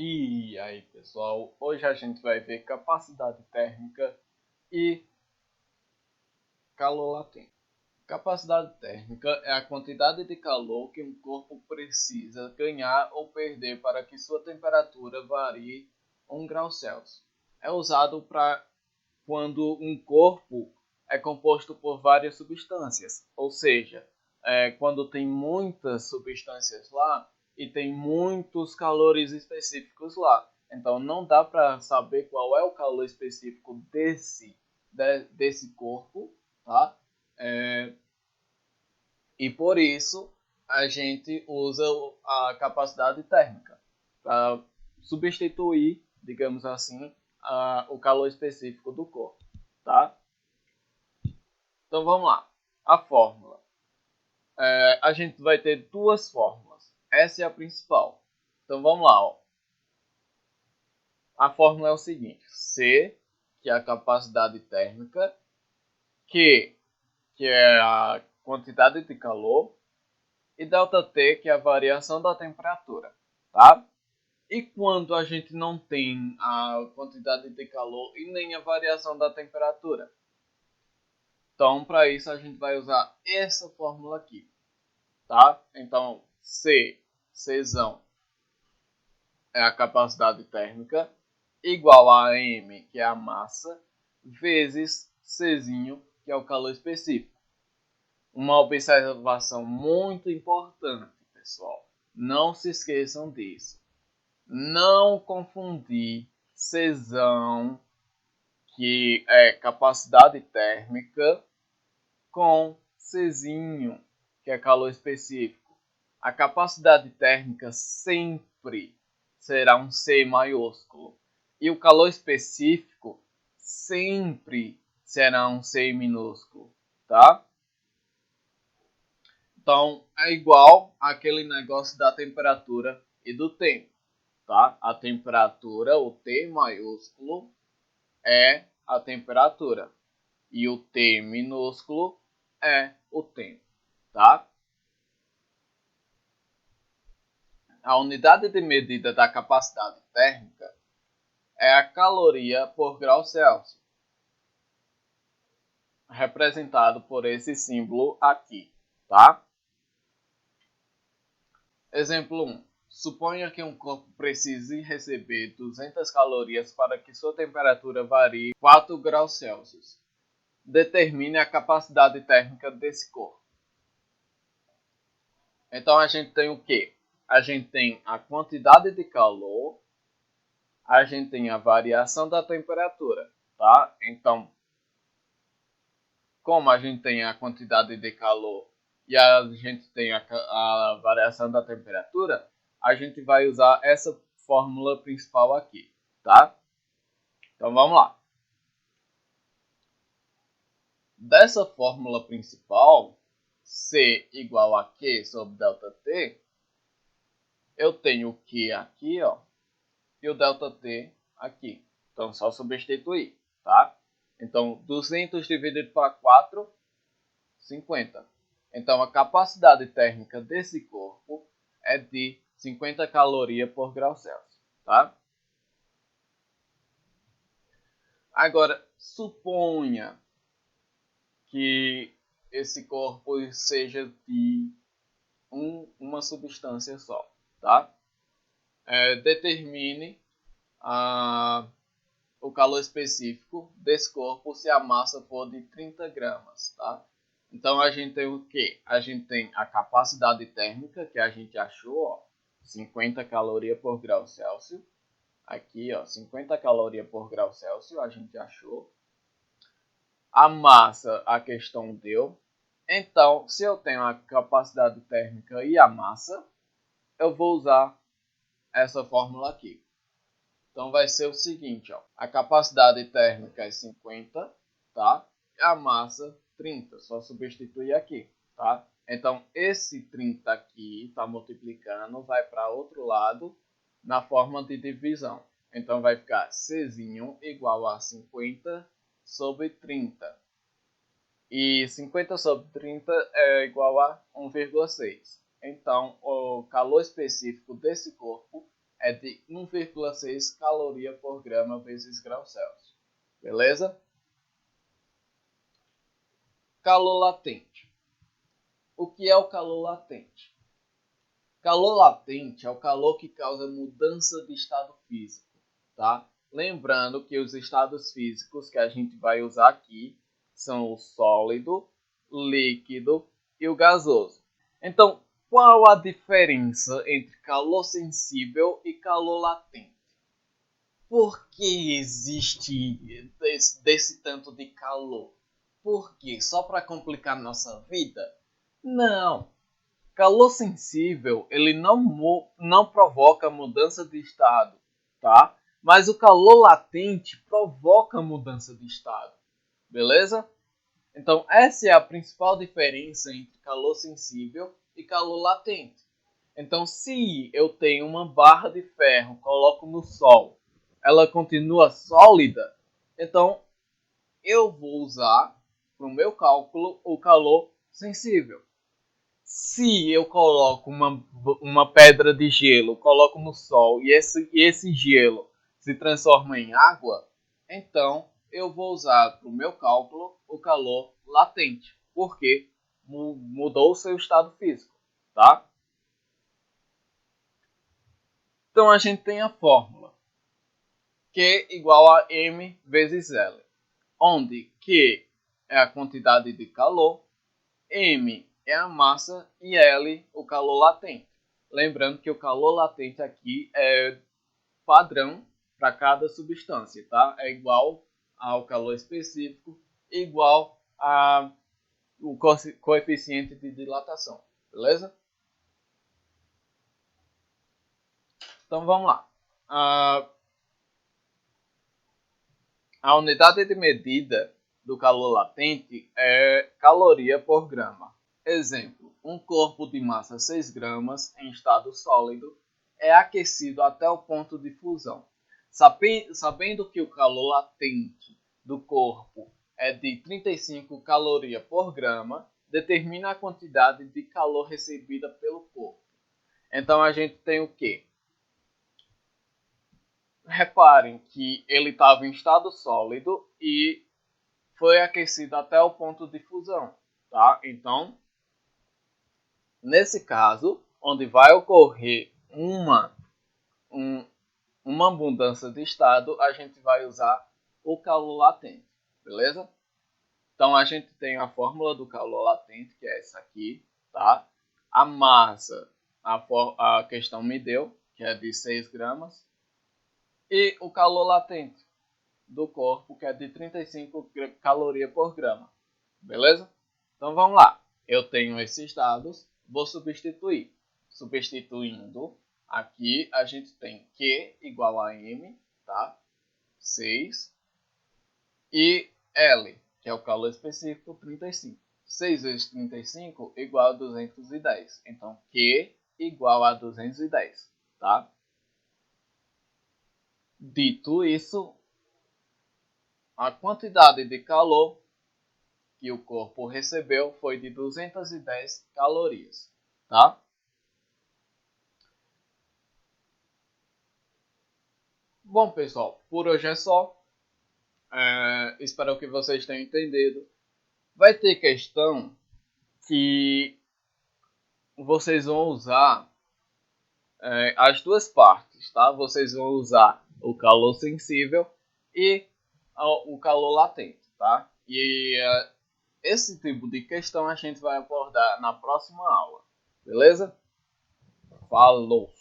E aí, pessoal, hoje a gente vai ver capacidade térmica e calor latente. Capacidade térmica é a quantidade de calor que um corpo precisa ganhar ou perder para que sua temperatura varie 1 grau Celsius. É usado para quando um corpo é composto por várias substâncias, ou seja, quando tem muitas substâncias lá e tem muitos calores específicos lá. Então não dá para saber qual é o calor específico desse corpo, tá? É, e por isso a gente usa a capacidade térmica para substituir, digamos assim, o calor específico do corpo, tá? Então vamos lá. A fórmula. A gente vai ter duas fórmulas. Essa é a principal. Então vamos lá. Ó. A fórmula é o seguinte. C, que é a capacidade térmica. Q, que é a quantidade de calor. E ΔT, que é a variação da temperatura. Tá? E quando a gente não tem a quantidade de calor e nem a variação da temperatura? Então, para isso, a gente vai usar essa fórmula aqui. Tá? Então, Czão, é a capacidade térmica, igual a M, que é a massa, vezes Czinho, que é o calor específico. Uma observação muito importante, pessoal. Não se esqueçam disso. Não confundir Czão, que é capacidade térmica, com Czinho, que é calor específico. A capacidade térmica sempre será um C maiúsculo. E o calor específico sempre será um C minúsculo, tá? Então, é igual aquele negócio da temperatura e do tempo, tá? A temperatura, o T maiúsculo, é a temperatura. E o T minúsculo é o tempo, tá? A unidade de medida da capacidade térmica é a caloria por grau Celsius, representado por esse símbolo aqui, tá? Exemplo 1. Suponha que um corpo precise receber 200 calorias para que sua temperatura varie 4 graus Celsius. Determine a capacidade térmica desse corpo. Então a gente tem o quê? A gente tem a quantidade de calor, a gente tem a variação da temperatura, tá? Então, como a gente tem a quantidade de calor e a gente tem a variação da temperatura, a gente vai usar essa fórmula principal aqui, tá? Então vamos lá. Dessa fórmula principal, C igual a Q sobre ΔT, eu tenho o Q aqui, ó, e o ΔT aqui. Então, só substituir, tá? Então, 200 dividido para 4, 50. Então, a capacidade térmica desse corpo é de 50 calorias por grau Celsius, tá? Agora, suponha que esse corpo seja de uma substância só, tá? Determine o calor específico desse corpo se a massa for de 30 gramas, tá? Então a gente tem o quê? A gente tem a capacidade térmica, que a gente achou, ó, 50 calorias por grau Celsius. Aqui, ó, 50 calorias por grau Celsius, a gente achou. A massa, a questão deu. Então, se eu tenho a capacidade térmica e a massa, eu vou usar essa fórmula aqui. Então vai ser o seguinte, ó, a capacidade térmica é 50, tá? E a massa 30, só substituir aqui, tá? Então esse 30 aqui está multiplicando, vai para outro lado na forma de divisão. Então vai ficar Czinho igual a 50 sobre 30. E 50 sobre 30 é igual a 1,6. Então o calor específico desse corpo é de 1,6 caloria por grama vezes grau Celsius. Beleza? Calor latente. O que é o calor latente? Calor latente é o calor que causa mudança de estado físico, tá? Lembrando que os estados físicos que a gente vai usar aqui são o sólido, líquido e o gasoso. Então, qual a diferença entre calor sensível e calor latente? Por que existe desse tanto de calor? Por quê? Só para complicar nossa vida? Não. Calor sensível, ele não provoca mudança de estado, tá? Mas o calor latente provoca mudança de estado, beleza? Então, essa é a principal diferença entre calor sensível e calor latente. Então, se eu tenho uma barra de ferro, coloco no sol, ela continua sólida, então eu vou usar para o meu cálculo o calor sensível. Se eu coloco uma pedra de gelo, coloco no sol e esse gelo se transforma em água, então eu vou usar para o meu cálculo o calor latente, porque mudou o seu estado físico, tá? Então a gente tem a fórmula Q igual a M vezes L, onde Q é a quantidade de calor, M é a massa e L o calor latente. Lembrando que o calor latente aqui é padrão para cada substância, tá? É igual ao calor específico, igual ao coeficiente de dilatação, beleza? Então vamos lá. A unidade de medida do calor latente é caloria por grama. Exemplo, um corpo de massa 6 gramas em estado sólido é aquecido até o ponto de fusão. Sabendo que o calor latente do corpo é de 35 calorias por grama, determina a quantidade de calor recebida pelo corpo. Então a gente tem o quê? Reparem que ele estava em estado sólido e foi aquecido até o ponto de fusão, tá? Então, nesse caso, onde vai ocorrer uma mudança de estado, a gente vai usar o calor latente, beleza? Então, a gente tem a fórmula do calor latente, que é essa aqui, tá? A massa, a questão me deu, que é de 6 gramas. E o calor latente do corpo, que é de 35 calorias por grama. Beleza? Então vamos lá. Eu tenho esses dados, vou substituir. Substituindo, aqui a gente tem Q igual a M, tá? 6. E L, que é o calor específico, 35. 6 vezes 35 igual a 210. Então, Q igual a 210, tá? Dito isso, a quantidade de calor que o corpo recebeu foi de 210 calorias, tá? Bom, pessoal, por hoje é só. Espero que vocês tenham entendido. Vai ter questão que vocês vão usar as duas partes, tá? Vocês vão usar o calor sensível e o calor latente, tá? E esse tipo de questão a gente vai abordar na próxima aula, beleza? Falou!